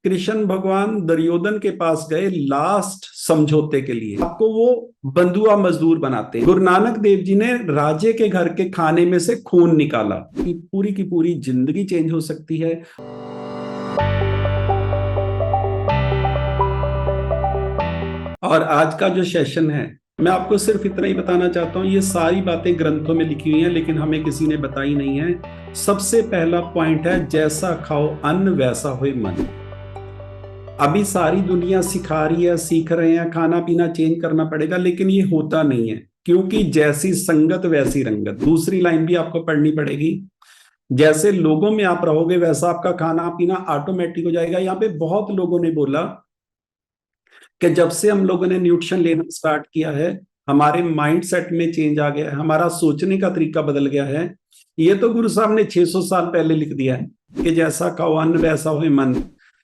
कृष्ण भगवान दुर्योधन के पास गए लास्ट समझौते के लिए। आपको वो बंधुआ मजदूर बनाते हैं। गुरु नानक देव जी ने राजे के घर के खाने में से खून निकाला कि पूरी की पूरी जिंदगी चेंज हो सकती है। और आज का जो सेशन है, मैं आपको सिर्फ इतना ही बताना चाहता हूं, ये सारी बातें ग्रंथों में लिखी हुई हैं लेकिन हमें किसी ने बताई नहीं है। सबसे पहला पॉइंट है, जैसा खाओ अन्न वैसा होए मन। अभी सारी दुनिया सिखा रही है, सीख रहे हैं, खाना पीना चेंज करना पड़ेगा, लेकिन ये होता नहीं है क्योंकि जैसी संगत वैसी रंगत। दूसरी लाइन भी आपको पढ़नी पड़ेगी। जैसे लोगों में आप रहोगे वैसा आपका खाना पीना ऑटोमेटिक हो जाएगा। यहाँ पे बहुत लोगों ने बोला कि जब से हम लोगों ने न्यूट्रिशन लेना स्टार्ट किया है, हमारे माइंड सेट में चेंज आ गया है, हमारा सोचने का तरीका बदल गया है। ये तो गुरु साहब ने 600 साल पहले लिख दिया है कि जैसा खाओ अन्न वैसा होए मन।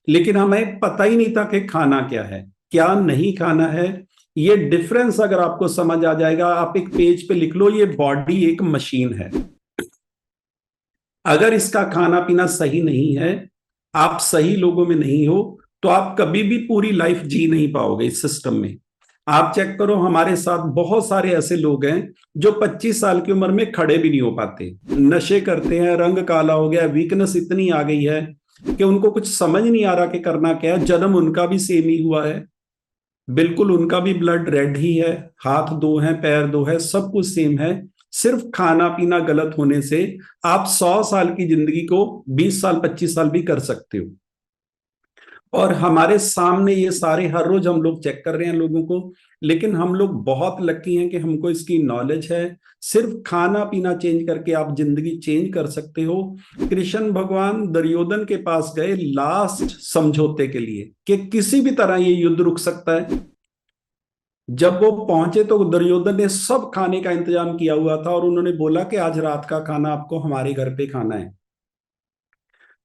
लेकिन हमें पता ही नहीं था कि खाना क्या है, क्या नहीं खाना है। ये डिफरेंस अगर आपको समझ आ जाएगा, आप एक पेज पे लिख लो, ये बॉडी एक मशीन है। अगर इसका खाना पीना सही नहीं है, आप सही लोगों में नहीं हो, तो आप कभी भी पूरी लाइफ जी नहीं पाओगे इस सिस्टम में। आप चेक करो, हमारे साथ बहुत सारे ऐसे लोग हैं जो 25 साल की उम्र में खड़े भी नहीं हो पाते, नशे करते हैं, रंग काला हो गया, वीकनेस इतनी आ गई है कि उनको कुछ समझ नहीं आ रहा कि करना क्या है। जन्म उनका भी सेम ही हुआ है, बिल्कुल उनका भी ब्लड रेड ही है, हाथ दो हैं, पैर दो है, सब कुछ सेम है। सिर्फ खाना पीना गलत होने से आप 100 साल की जिंदगी को 20 साल 25 साल भी कर सकते हो। और हमारे सामने ये सारे हर रोज हम लोग चेक कर रहे हैं लोगों को, लेकिन हम लोग बहुत लकी हैं कि हमको इसकी नॉलेज है। सिर्फ खाना पीना चेंज करके आप जिंदगी चेंज कर सकते हो। कृष्ण भगवान दुर्योधन के पास गए लास्ट समझौते के लिए कि किसी भी तरह ये युद्ध रुक सकता है। जब वो पहुंचे तो दुर्योधन ने सब खाने का इंतजाम किया हुआ था और उन्होंने बोला कि आज रात का खाना आपको हमारे घर पे खाना है।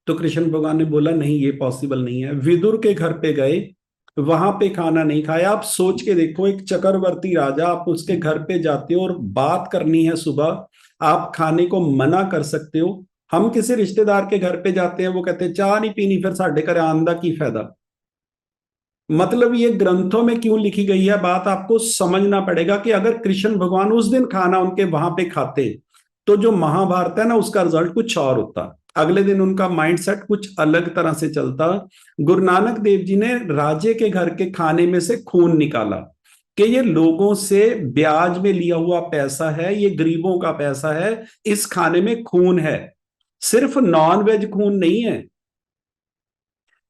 तो कृष्ण भगवान ने बोला नहीं, ये पॉसिबल नहीं है। विदुर के घर पे गए, वहां पे खाना नहीं खाया। आप सोच के देखो, एक चक्रवर्ती राजा, आप उसके घर पे जाते हो और बात करनी है सुबह, आप खाने को मना कर सकते हो। हम किसी रिश्तेदार के घर पे जाते हैं, वो कहते हैं चाह नहीं पीनी, फिर साढ़े घर आंदा की फायदा। मतलब ये ग्रंथों में क्यों लिखी गई है बात आपको समझना पड़ेगा कि अगर कृष्ण भगवान उस दिन खाना उनके वहां पे खाते तो जो महाभारत है ना, उसका रिजल्ट कुछ और होता। अगले दिन उनका माइंडसेट कुछ अलग तरह से चलता। गुरु नानक देव जी ने राजे के घर के खाने में से खून निकाला कि ये लोगों से ब्याज में लिया हुआ पैसा है, ये गरीबों का पैसा है, इस खाने में खून है। सिर्फ नॉन वेज खून नहीं है,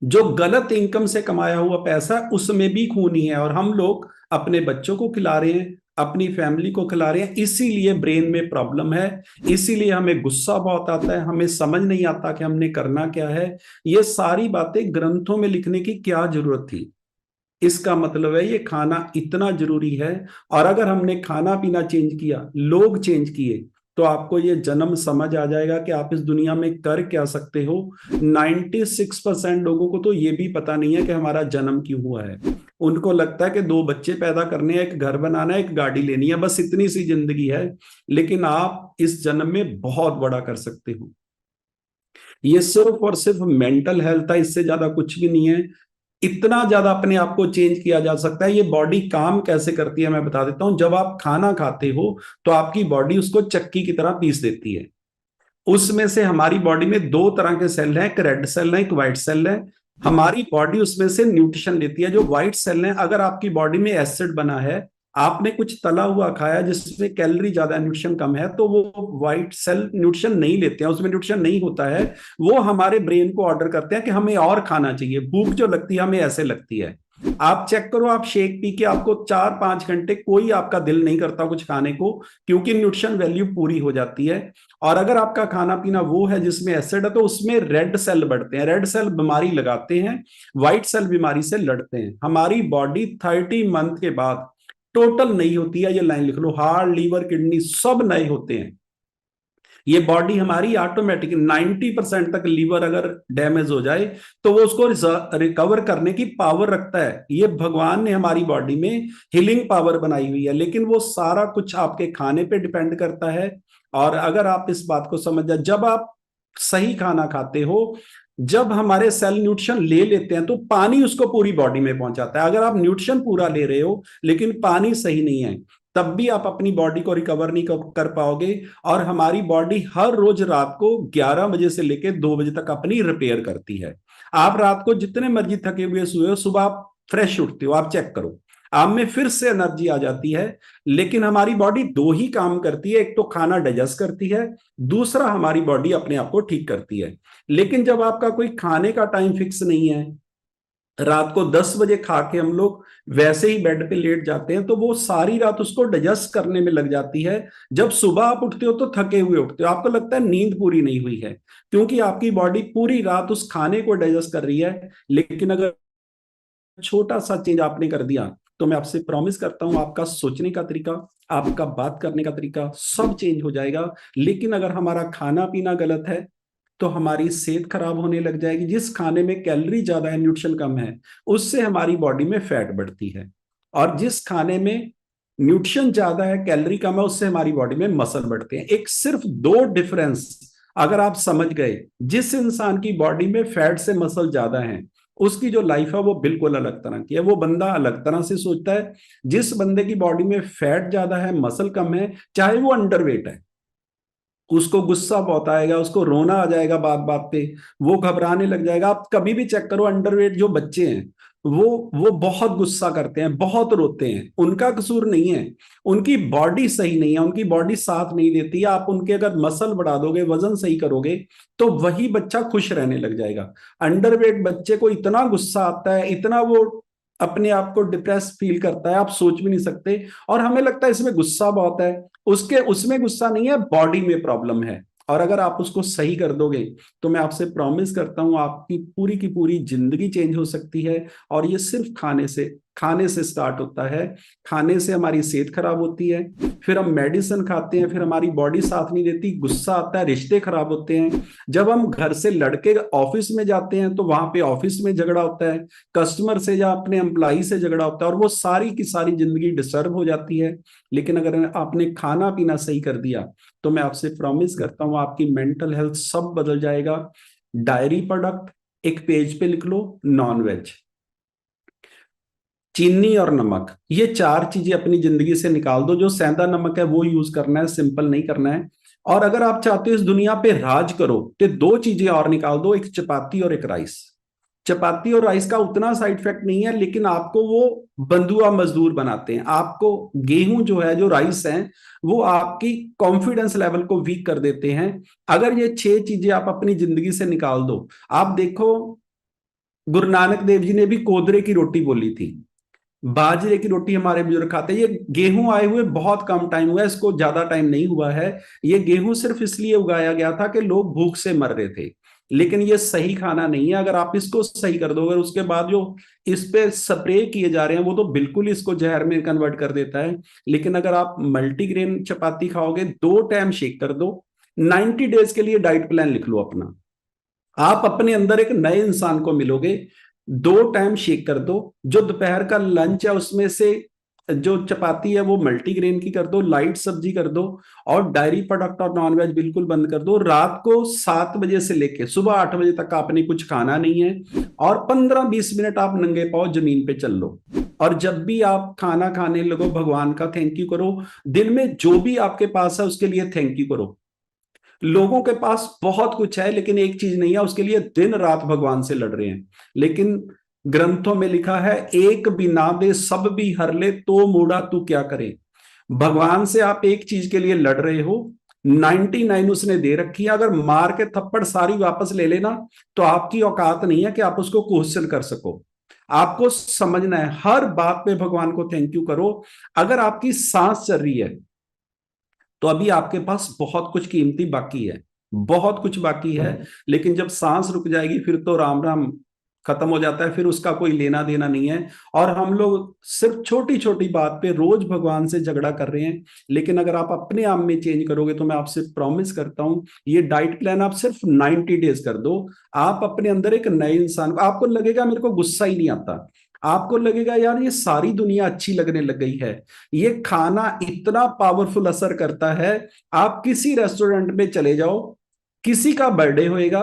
जो गलत इनकम से कमाया हुआ पैसा उसमें भी खून ही है। और हम लोग अपने बच्चों को खिला रहे हैं, अपनी फैमिली को खिला रहे हैं, इसीलिए ब्रेन में प्रॉब्लम है, इसीलिए हमें गुस्सा बहुत आता है, हमें समझ नहीं आता कि हमने करना क्या है। ये सारी बातें ग्रंथों में लिखने की क्या जरूरत थी? इसका मतलब है ये खाना इतना जरूरी है। और अगर हमने खाना पीना चेंज किया, लोग चेंज किए, तो आपको ये जन्म समझ आ जाएगा कि आप इस दुनिया में कर क्या सकते हो। 96% लोगों को तो ये भी पता नहीं है कि हमारा जन्म क्यों हुआ है। उनको लगता है कि 2 बच्चे पैदा करने हैं, एक घर बनाना है, एक गाड़ी लेनी है, बस इतनी सी जिंदगी है। लेकिन आप इस जन्म में बहुत बड़ा कर सकते हो। ये सिर्फ और सिर्फ मेंटल हेल्थ है, इससे ज्यादा कुछ भी नहीं है। इतना ज्यादा अपने आप को चेंज किया जा सकता है। ये बॉडी काम कैसे करती है मैं बता देता हूं। जब आप खाना खाते हो तो आपकी बॉडी उसको चक्की की तरह पीस देती है। उसमें से हमारी बॉडी में 2 तरह के सेल हैं, एक रेड सेल है, एक व्हाइट सेल है। हमारी बॉडी उसमें से न्यूट्रिशन लेती है। जो व्हाइट सेल है, अगर आपकी बॉडी में एसिड बना है, आपने कुछ तला हुआ खाया जिसमें कैलोरी ज्यादा न्यूट्रिशन कम है, तो वो व्हाइट सेल न्यूट्रिशन नहीं लेते हैं, उसमें न्यूट्रिशन नहीं होता है। वो हमारे ब्रेन को ऑर्डर करते हैं कि हमें और खाना चाहिए, भूख जो लगती है हमें ऐसे लगती है। आप चेक करो, आप शेक पी के आपको 4-5 घंटे कोई आपका दिल नहीं करता कुछ खाने को, क्योंकि न्यूट्रिशन वैल्यू पूरी हो जाती है। और अगर आपका खाना पीना वो है जिसमें एसिड है, तो उसमें रेड सेल बढ़ते हैं। रेड सेल बीमारी लगाते हैं, व्हाइट सेल बीमारी से लड़ते हैं। हमारी बॉडी 30 मंथ के बाद टोटल नई होती है। ये लाइन लिख लो, हार्ट लीवर किडनी सब नए होते हैं। ये बॉडी हमारी ऑटोमेटिक 90% तक लीवर अगर डैमेज हो जाए तो वो उसको रिकवर करने की पावर रखता है। ये भगवान ने हमारी बॉडी में हीलिंग पावर बनाई हुई है, लेकिन वो सारा कुछ आपके खाने पे डिपेंड करता है। और अगर आप इस बात को समझ जाए, जब आप सही खाना खाते हो जब हमारे सेल न्यूट्रिशन ले लेते हैं तो पानी उसको पूरी बॉडी में पहुंचाता है। अगर आप न्यूट्रिशन पूरा ले रहे हो लेकिन पानी सही नहीं है, तब भी आप अपनी बॉडी को रिकवर नहीं कर पाओगे। और हमारी बॉडी हर रोज रात को 11 बजे से लेकर 2 बजे तक अपनी रिपेयर करती है। आप रात को जितने मर्जी थके हुए सोए हो, सुबह आप फ्रेश उठते हो, आप चेक करो, आप में फिर से एनर्जी आ जाती है। लेकिन हमारी बॉडी दो ही काम करती है, एक तो खाना डाइजेस्ट करती है, दूसरा हमारी बॉडी अपने आप को ठीक करती है। लेकिन जब आपका कोई खाने का टाइम फिक्स नहीं है, रात को 10 बजे खा के हम लोग वैसे ही बेड पे लेट जाते हैं, तो वो सारी रात उसको डाइजेस्ट करने में लग जाती है। जब सुबह आप उठते हो तो थके हुए उठते हो, आपको लगता है नींद पूरी नहीं हुई है, क्योंकि आपकी बॉडी पूरी रात उस खाने को डाइजेस्ट कर रही है। लेकिन अगर छोटा सा चेंज आपने कर दिया, तो मैं आपसे प्रॉमिस करता हूं आपका सोचने का तरीका, आपका बात करने का तरीका सब चेंज हो जाएगा। लेकिन अगर हमारा खाना पीना गलत है तो हमारी सेहत खराब होने लग जाएगी। जिस खाने में कैलोरी ज्यादा है, न्यूट्रिशन कम है, उससे हमारी बॉडी में फैट बढ़ती है। और जिस खाने में न्यूट्रिशन ज्यादा है, कैलोरी कम है, उससे हमारी बॉडी में मसल बढ़ते हैं। एक सिर्फ दो डिफरेंस अगर आप समझ गए, जिस इंसान की बॉडी में फैट से मसल ज्यादा है, उसकी जो लाइफ है वो बिल्कुल अलग तरह की है। वो बंदा अलग तरह से सोचता है। जिस बंदे की बॉडी में फैट ज्यादा है, मसल कम है, चाहे वो अंडरवेट है, उसको गुस्सा बहुत आएगा, उसको रोना आ जाएगा बात बात पे, वो घबराने लग जाएगा। आप कभी भी चेक करो, अंडरवेट जो बच्चे हैं वो बहुत गुस्सा करते हैं, बहुत रोते हैं। उनका कसूर नहीं है, उनकी बॉडी सही नहीं है, उनकी बॉडी साथ नहीं देती है। आप उनके अगर मसल बढ़ा दोगे, वजन सही करोगे, तो वही बच्चा खुश रहने लग जाएगा। अंडरवेट बच्चे को इतना गुस्सा आता है, इतना वो अपने आप को डिप्रेस फील करता है, आप सोच भी नहीं सकते। और हमें लगता है इसमें गुस्सा बहुत है, उसके उसमें गुस्सा नहीं है, बॉडी में प्रॉब्लम है। और अगर आप उसको सही कर दोगे, तो मैं आपसे प्रॉमिस करता हूं आपकी पूरी की पूरी जिंदगी चेंज हो सकती है। और ये सिर्फ खाने से स्टार्ट होता है। खाने से हमारी सेहत खराब होती है, फिर हम मेडिसिन खाते हैं, फिर हमारी बॉडी साथ नहीं देती, गुस्सा आता है, रिश्ते खराब होते हैं। जब हम घर से लड़के ऑफिस में जाते हैं तो वहां पे ऑफिस में झगड़ा होता है, कस्टमर से या अपने एम्प्लॉई से झगड़ा होता है, और वो सारी की सारी जिंदगी डिस्टर्ब हो जाती है। लेकिन अगर आपने खाना पीना सही कर दिया, तो मैं आपसे प्रॉमिस करता हूं आपकी मेंटल हेल्थ सब बदल जाएगा। डायरी प्रोडक्ट एक पेज पे लिख लो, नॉन वेज, चीनी और नमक, ये चार चीजें अपनी जिंदगी से निकाल दो। जो सेंधा नमक है वो यूज करना है, सिंपल नहीं करना है। और अगर आप चाहते हो इस दुनिया पे राज करो, तो दो चीजें और निकाल दो, एक चपाती और एक राइस। चपाती और राइस का उतना साइड इफेक्ट नहीं है, लेकिन आपको वो बंधुआ मजदूर बनाते हैं। आपको गेहूं जो है, जो राइस है, वो आपकी कॉन्फिडेंस लेवल को वीक कर देते हैं। अगर ये छह चीजें आप अपनी जिंदगी से निकाल दो, आप देखो, गुरु नानक देव जी ने भी कोदरे की रोटी बोली थी। बाजरे की रोटी हमारे बुजुर्ग खाते हैं। ये गेहूं आए हुए बहुत कम टाइम हुआ है, इसको ज्यादा टाइम नहीं हुआ है। ये गेहूं सिर्फ इसलिए उगाया गया था कि लोग भूख से मर रहे थे। लेकिन ये सही खाना नहीं है। अगर आप इसको सही कर दोगे, उसके बाद जो इस पे स्प्रे किए जा रहे हैं, वो तो बिल्कुल इसको जहर में कन्वर्ट कर देता है। लेकिन अगर आप मल्टीग्रेन चपाती खाओगे, 2 टाइम शेक कर दो, 90 डेज के लिए डाइट प्लान लिख लो अपना, आप अपने अंदर एक नए इंसान को मिलोगे। 2 टाइम शेक कर दो, जो दोपहर का लंच है उसमें से जो चपाती है वो मल्टीग्रेन की कर दो, लाइट सब्जी कर दो, और डायरी प्रोडक्ट और नॉनवेज बिल्कुल बंद कर दो। रात को 7 बजे से लेके सुबह 8 बजे तक आपने कुछ खाना नहीं है, और 15-20 मिनट आप नंगे पांव जमीन पे चल लो। और जब भी आप खाना खाने लगो, भगवान का थैंक यू करो। दिन में जो भी आपके पास है उसके लिए थैंक यू करो। लोगों के पास बहुत कुछ है लेकिन एक चीज नहीं है, उसके लिए दिन रात भगवान से लड़ रहे हैं। लेकिन ग्रंथों में लिखा है, एक भी ना दे सब भी हर ले, तो मूढ़ा तू क्या करे। भगवान से आप एक चीज के लिए लड़ रहे हो, 99 उसने दे रखी है। अगर मार के थप्पड़ सारी वापस ले लेना, तो आपकी औकात नहीं है कि आप उसको क्वेश्चन कर सको। आपको समझना है, हर बात पे भगवान को थैंक यू करो। अगर आपकी सांस चल रही है, तो अभी आपके पास बहुत कुछ कीमती बाकी है, बहुत कुछ बाकी है। लेकिन जब सांस रुक जाएगी, फिर तो राम राम खत्म हो जाता है, फिर उसका कोई लेना देना नहीं है। और हम लोग सिर्फ छोटी छोटी बात पे रोज भगवान से झगड़ा कर रहे हैं। लेकिन अगर आप अपने आप में चेंज करोगे, तो मैं आपसे प्रॉमिस करता हूं, ये डाइट प्लान आप सिर्फ 90 डेज कर दो, आप अपने अंदर एक नए इंसान, आपको लगेगा मेरे को गुस्सा ही नहीं आता, आपको लगेगा यार ये सारी दुनिया अच्छी लगने लग गई है। ये खाना इतना पावरफुल असर करता है। आप किसी रेस्टोरेंट में चले जाओ, किसी का बर्थडे होएगा,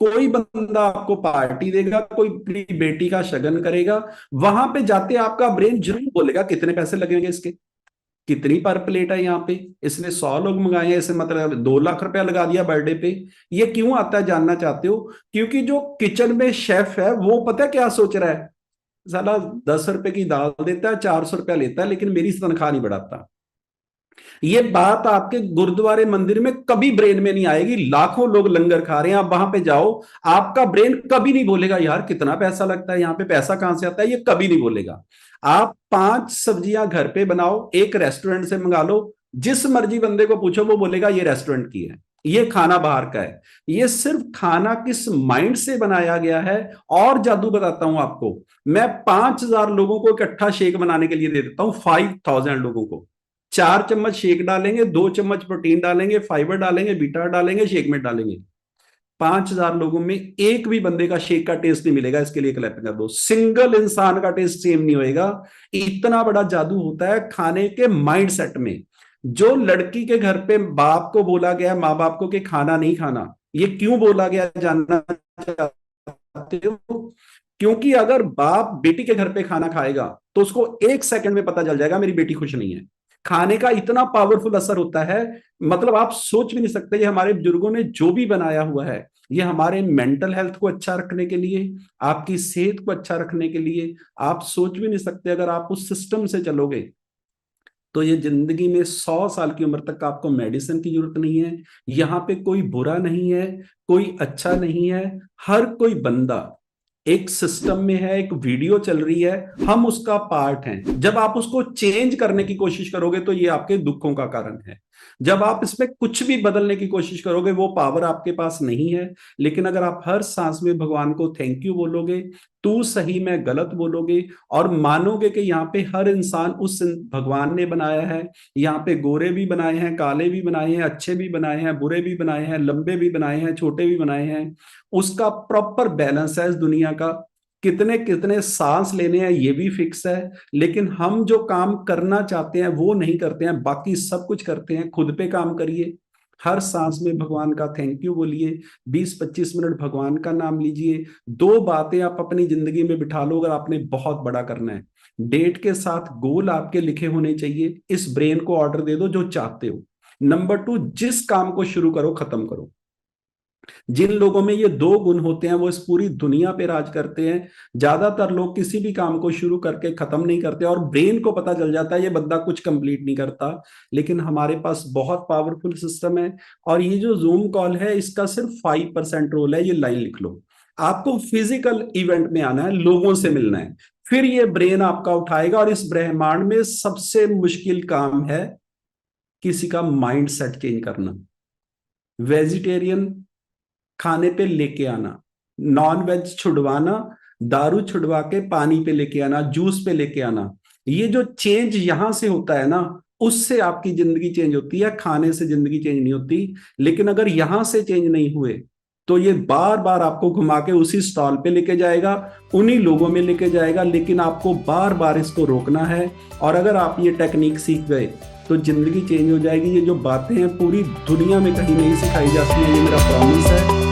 कोई बंदा आपको पार्टी देगा, कोई अपनी बेटी का शगन करेगा, वहां पे जाते आपका ब्रेन जरूर बोलेगा कितने पैसे लगेंगे इसके, कितनी पर प्लेट है यहाँ पे, इसने 100 लोग मंगाए हैं, इसे मतलब 2 लाख रुपया लगा दिया बर्थडे पे। ये क्यों आता है जानना चाहते हो? क्योंकि जो किचन में शेफ है वो पता है क्या सोच रहा है, साला 10 रुपए की दाल देता है, 400 रुपया लेता है, लेकिन मेरी तनख्वाह नहीं बढ़ाता। ये बात आपके गुरुद्वारे मंदिर में कभी ब्रेन में नहीं आएगी। लाखों लोग लंगर खा रहे हैं, आप वहां पे जाओ, आपका ब्रेन कभी नहीं बोलेगा यार कितना पैसा लगता है यहाँ पे, पैसा कहां से आता है, ये कभी नहीं बोलेगा। आप 5 सब्जियां घर पे बनाओ, एक रेस्टोरेंट से मंगा लो, जिस मर्जी बंदे को पूछो वो बोलेगा ये रेस्टोरेंट की है, ये खाना बाहर का है। ये सिर्फ खाना किस माइंड से बनाया गया है। और जादू बताता हूं आपको, मैं 5,000 लोगों को इकट्ठा शेक बनाने के लिए दे देता हूं, 5,000 लोगों को। 4 चम्मच शेक डालेंगे, 2 चम्मच प्रोटीन डालेंगे, फाइबर डालेंगे, बीटा डालेंगे, शेक में डालेंगे। 5,000 लोगों में एक भी बंदे का शेक का टेस्ट नहीं मिलेगा, इसके लिए क्लैपिंग कर दो। सिंगल इंसान का टेस्ट सेम नहीं होएगा। इतना बड़ा जादू होता है खाने के माइंड सेट में। जो लड़की के घर पे बाप को बोला गया, माँ बाप को, कि खाना नहीं खाना, ये क्यों बोला गया जानना चाहते हो? क्योंकि अगर बाप बेटी के घर पे खाना खाएगा तो उसको 1 सेकंड में पता चल जाएगा मेरी बेटी खुश नहीं है। खाने का इतना पावरफुल असर होता है, मतलब आप सोच भी नहीं सकते। ये हमारे बुजुर्गों ने जो भी बनाया हुआ है, ये हमारे मेंटल हेल्थ को अच्छा रखने के लिए, आपकी सेहत को अच्छा रखने के लिए, आप सोच भी नहीं सकते। अगर आप उस सिस्टम से चलोगे तो ये जिंदगी में 100 साल की उम्र तक आपको मेडिसिन की जरूरत नहीं है। यहाँ पे कोई बुरा नहीं है, कोई अच्छा नहीं है। हर कोई बंदा एक सिस्टम में है, एक वीडियो चल रही है, हम उसका पार्ट हैं। जब आप उसको चेंज करने की कोशिश करोगे तो ये आपके दुखों का कारण है। जब आप इसमें कुछ भी बदलने की कोशिश करोगे वो पावर आपके पास नहीं है। लेकिन अगर आप हर सांस में भगवान को थैंक यू बोलोगे, तू सही मैं गलत बोलोगे, और मानोगे कि यहाँ पे हर इंसान उस भगवान ने बनाया है, यहाँ पे गोरे भी बनाए हैं, काले भी बनाए हैं, अच्छे भी बनाए हैं, बुरे भी बनाए हैं, लंबे भी बनाए हैं, छोटे भी बनाए हैं, उसका प्रॉपर बैलेंस है इस दुनिया का। कितने कितने सांस लेने हैं ये भी फिक्स है, लेकिन हम जो काम करना चाहते हैं वो नहीं करते हैं, बाकी सब कुछ करते हैं। खुद पे काम करिए, हर सांस में भगवान का थैंक यू बोलिए, 20-25 मिनट भगवान का नाम लीजिए। 2 बातें आप अपनी जिंदगी में बिठा लो अगर आपने बहुत बड़ा करना है। डेट के साथ गोल आपके लिखे होने चाहिए, इस ब्रेन को ऑर्डर दे दो जो चाहते हो। नंबर 2, जिस काम को शुरू करो खत्म करो। जिन लोगों में ये 2 गुण होते हैं वो इस पूरी दुनिया पे राज करते हैं। ज्यादातर लोग किसी भी काम को शुरू करके खत्म नहीं करते, और ब्रेन को पता चल जाता है ये बंदा कुछ कंप्लीट नहीं करता। लेकिन हमारे पास बहुत पावरफुल सिस्टम है, और ये जो जूम कॉल है इसका सिर्फ 5% रोल है। ये लाइन लिख लो, आपको फिजिकल इवेंट में आना है, लोगों से मिलना है, फिर ये ब्रेन आपका उठाएगा। और इस ब्रह्मांड में सबसे मुश्किल काम है किसी का माइंड सेट चेंज करना। वेजिटेरियन खाने पे लेके आना, नॉन वेज छुड़वाना, दारू छुड़वा के पानी पे लेके आना, जूस पे लेके आना, ये जो चेंज यहां से होता है ना, उससे आपकी जिंदगी चेंज होती है। खाने से जिंदगी चेंज नहीं होती। लेकिन अगर यहां से चेंज नहीं हुए तो ये बार बार आपको घुमा के उसी स्टॉल पे लेके जाएगा, उन्हीं लोगों में लेके जाएगा। लेकिन आपको बार बार इसको रोकना है, और अगर आप ये टेक्निक सीख गए तो जिंदगी चेंज हो जाएगी। ये जो बातें हैं पूरी दुनिया में कहीं नहीं सिखाई जाती हैं, ये मेरा प्रॉमिस है।